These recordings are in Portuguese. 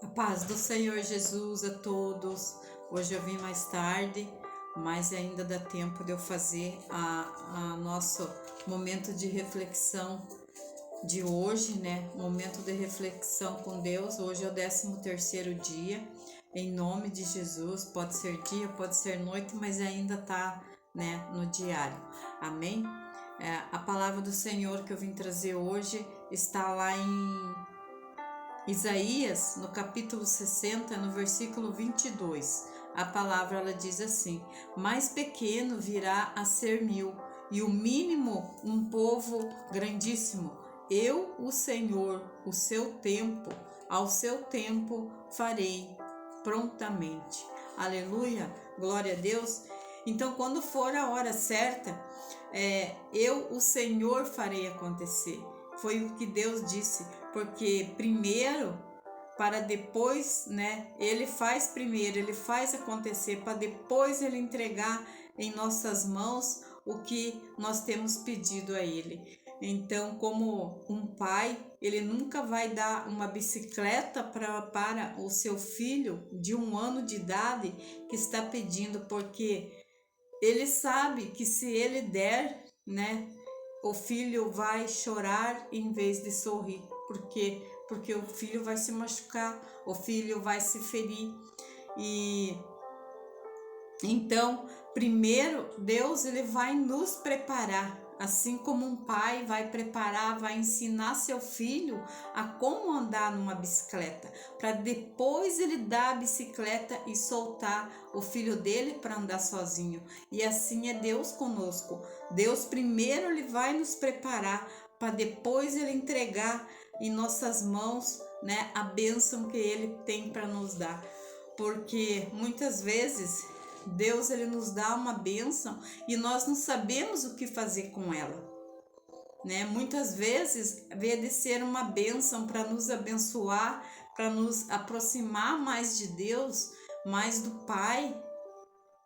A paz do Senhor Jesus a todos. Hoje eu vim mais tarde, mas ainda dá tempo de eu fazer a nosso momento de reflexão de hoje, né? Momento de reflexão com Deus. Hoje é o 13º dia. Em nome de Jesus, pode ser dia, pode ser noite, mas ainda tá, né, no diário. Amém? A palavra do Senhor que eu vim trazer hoje está lá em Isaías, no capítulo 60, no versículo 22, a palavra ela diz assim: mais pequeno virá a ser mil, e o mínimo um povo grandíssimo. Eu, o Senhor, o seu tempo, ao seu tempo farei prontamente. Aleluia, glória a Deus. Então, quando for a hora certa, eu, o Senhor, farei acontecer. Foi o que Deus disse, porque primeiro, para depois, né? Ele faz primeiro, ele faz acontecer, para depois ele entregar em nossas mãos o que nós temos pedido a ele. Então, como um pai, ele nunca vai dar uma bicicleta para o seu filho de 1 ano de idade que está pedindo, porque ele sabe que se ele der, né, o filho vai chorar em vez de sorrir. Por quê? Porque o filho vai se machucar, o filho vai se ferir. E então, primeiro, Deus ele vai nos preparar, assim como um pai vai preparar, vai ensinar seu filho a como andar numa bicicleta, para depois ele dar a bicicleta e soltar o filho dele para andar sozinho. E assim é Deus conosco. Deus primeiro ele vai nos preparar para depois ele entregar em nossas mãos, né, a bênção que ele tem para nos dar. Porque muitas vezes Deus ele nos dá uma bênção e nós não sabemos o que fazer com ela, né? Muitas vezes vê de ser uma bênção para nos abençoar, para nos aproximar mais de Deus, mais do Pai.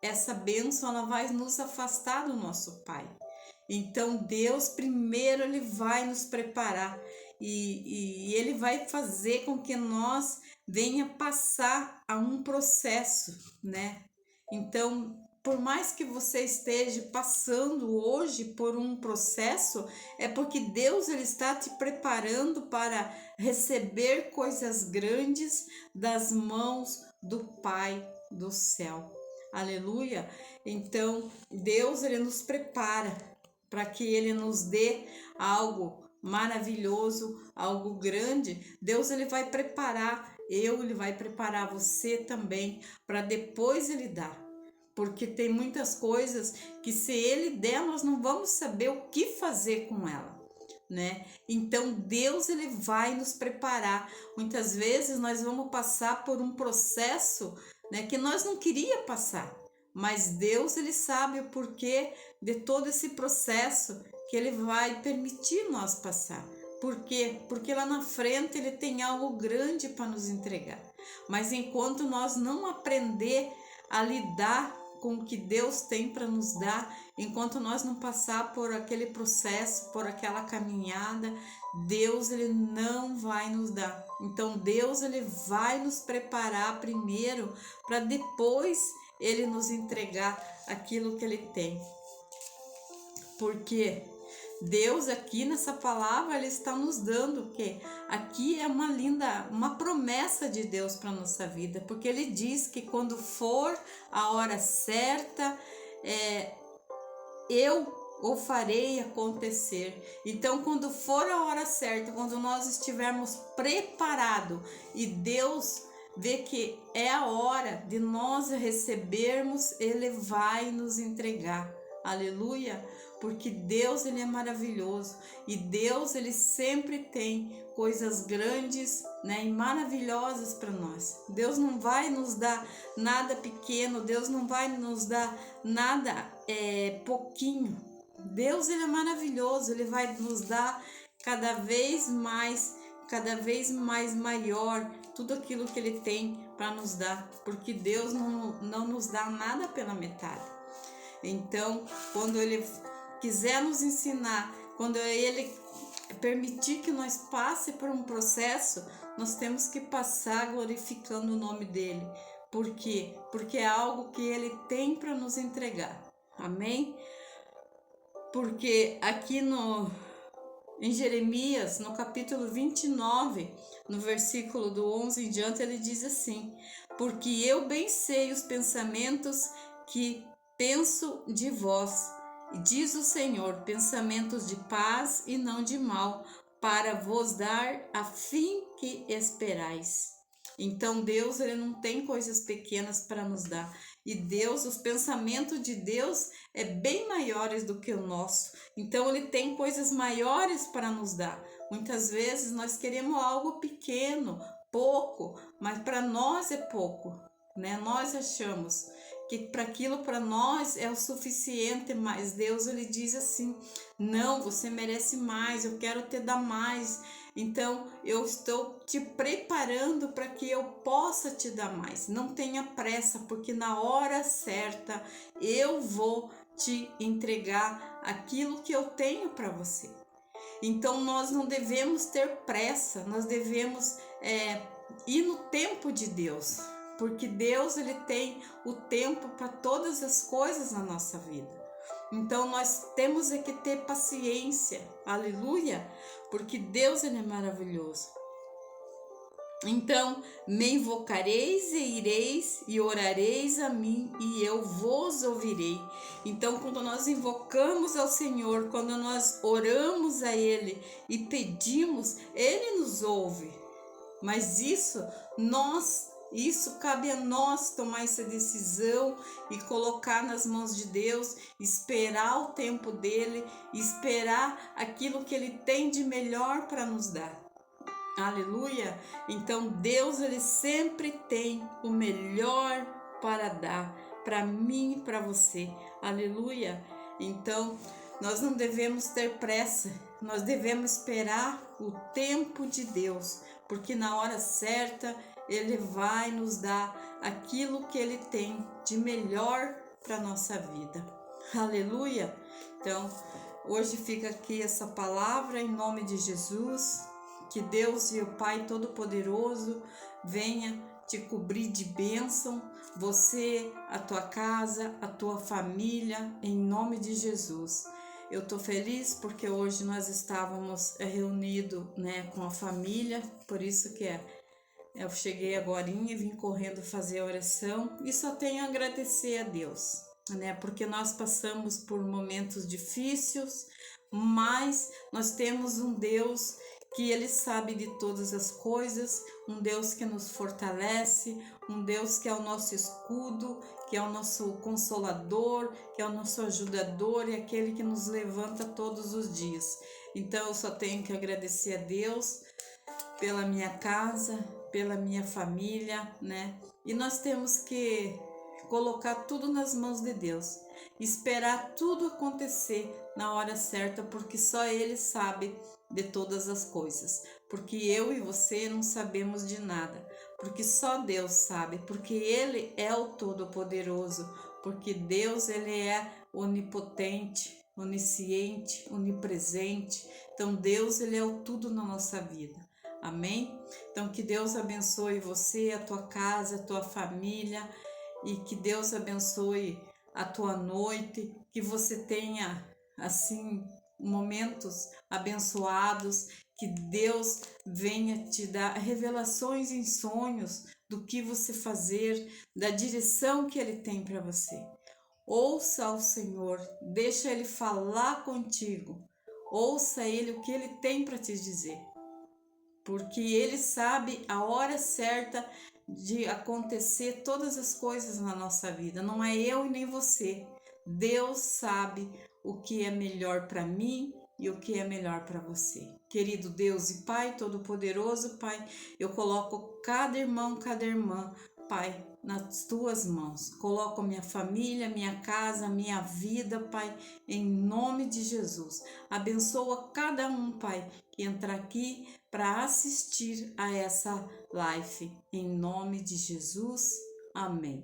Essa bênção ela vai nos afastar do nosso Pai. Então Deus primeiro ele vai nos preparar e ele vai fazer com que nós venha passar a um processo, né? Então, por mais que você esteja passando hoje por um processo, é porque Deus ele está te preparando para receber coisas grandes das mãos do Pai do céu. Aleluia! Então, Deus ele nos prepara para que ele nos dê algo maravilhoso, algo grande. Deus ele vai preparar ele vai preparar você também para depois ele dar. Porque tem muitas coisas que se ele der, nós não vamos saber o que fazer com ela, né? Então Deus ele vai nos preparar. Muitas vezes nós vamos passar por um processo, né, que nós não queria passar, mas Deus ele sabe o porquê de todo esse processo que ele vai permitir nós passar. Por quê? Porque lá na frente ele tem algo grande para nos entregar. Mas enquanto nós não aprender a lidar com o que Deus tem para nos dar, enquanto nós não passar por aquele processo, por aquela caminhada, Deus ele não vai nos dar. Então Deus ele vai nos preparar primeiro para depois ele nos entregar aquilo que ele tem. Porque Deus aqui nessa palavra ele está nos dando o quê? Aqui é uma promessa de Deus para nossa vida, porque ele diz que quando for a hora certa, eu o farei acontecer. Então, quando for a hora certa, quando nós estivermos preparados e Deus vê que é a hora de nós recebermos, ele vai nos entregar. Aleluia! Porque Deus ele é maravilhoso e Deus ele sempre tem coisas grandes, né, e maravilhosas para nós. Deus não vai nos dar nada pequeno, Deus não vai nos dar nada pouquinho. Deus ele é maravilhoso, ele vai nos dar cada vez mais maior tudo aquilo que ele tem para nos dar, porque Deus não nos dá nada pela metade. Então, quando ele quiser nos ensinar, quando ele permitir que nós passe por um processo, nós temos que passar glorificando o nome dele. Por quê? Porque é algo que ele tem para nos entregar. Amém? Porque aqui em Jeremias, no capítulo 29, no versículo do 11 em diante, ele diz assim: porque eu bem sei os pensamentos que penso de vós, diz o Senhor, pensamentos de paz e não de mal, para vos dar a fim que esperais. Então Deus, ele não tem coisas pequenas para nos dar. E Deus, os pensamentos de Deus é bem maiores do que o nosso. Então ele tem coisas maiores para nos dar. Muitas vezes nós queremos algo pequeno, pouco, mas para nós é pouco, né? Nós achamos que para aquilo para nós é o suficiente, mas Deus, ele diz assim: não, você merece mais, eu quero te dar mais. Então eu estou te preparando para que eu possa te dar mais. Não tenha pressa, porque na hora certa eu vou te entregar aquilo que eu tenho para você. Então nós não devemos ter pressa, nós devemos ir no tempo de Deus, porque Deus, ele tem o tempo para todas as coisas na nossa vida. Então nós temos que ter paciência, aleluia, porque Deus, ele é maravilhoso. Então me invocareis e ireis e orareis a mim e eu vos ouvirei. Então quando nós invocamos ao Senhor, quando nós oramos a Ele e pedimos, Ele nos ouve. Mas isso cabe a nós tomar essa decisão e colocar nas mãos de Deus, esperar o tempo dele, esperar aquilo que ele tem de melhor para nos dar. Aleluia! Então Deus, ele sempre tem o melhor para dar para mim e para você. Aleluia! Então nós não devemos ter pressa, nós devemos esperar o tempo de Deus, porque na hora certa ele vai nos dar aquilo que ele tem de melhor para nossa vida. Aleluia! Então hoje fica aqui essa palavra em nome de Jesus. Que Deus e o Pai Todo-Poderoso venha te cobrir de bênção, você, a tua casa, a tua família, em nome de Jesus. Eu estou feliz porque hoje nós estávamos reunidos, né, com a família, por isso que eu cheguei agorinha e vim correndo fazer a oração e só tenho a agradecer a Deus, né, porque nós passamos por momentos difíceis, mas nós temos um Deus que ele sabe de todas as coisas, um Deus que nos fortalece, um Deus que é o nosso escudo, que é o nosso consolador, que é o nosso ajudador e aquele que nos levanta todos os dias. Então eu só tenho que agradecer a Deus pela minha casa, pela minha família, né? E nós temos que colocar tudo nas mãos de Deus, esperar tudo acontecer na hora certa, porque só Ele sabe de todas as coisas, porque eu e você não sabemos de nada, porque só Deus sabe, porque Ele é o Todo-Poderoso, porque Deus, ele é onipotente, onisciente, onipresente. Então Deus, ele é o tudo na nossa vida. Amém? Então que Deus abençoe você, a tua casa, a tua família, e que Deus abençoe a tua noite, que você tenha assim momentos abençoados, que Deus venha te dar revelações em sonhos do que você fazer, da direção que Ele tem para você. Ouça ao Senhor, deixa Ele falar contigo, ouça Ele o que Ele tem para te dizer, porque Ele sabe a hora certa de acontecer todas as coisas na nossa vida, não é eu e nem você. Deus sabe o que é melhor para mim e o que é melhor para você. Querido Deus e Pai Todo-Poderoso, Pai, eu coloco cada irmão, cada irmã, Pai, nas tuas mãos. Coloco minha família, minha casa, minha vida, Pai, em nome de Jesus. Abençoa cada um, Pai, que entra aqui para assistir a essa live. Em nome de Jesus. Amém.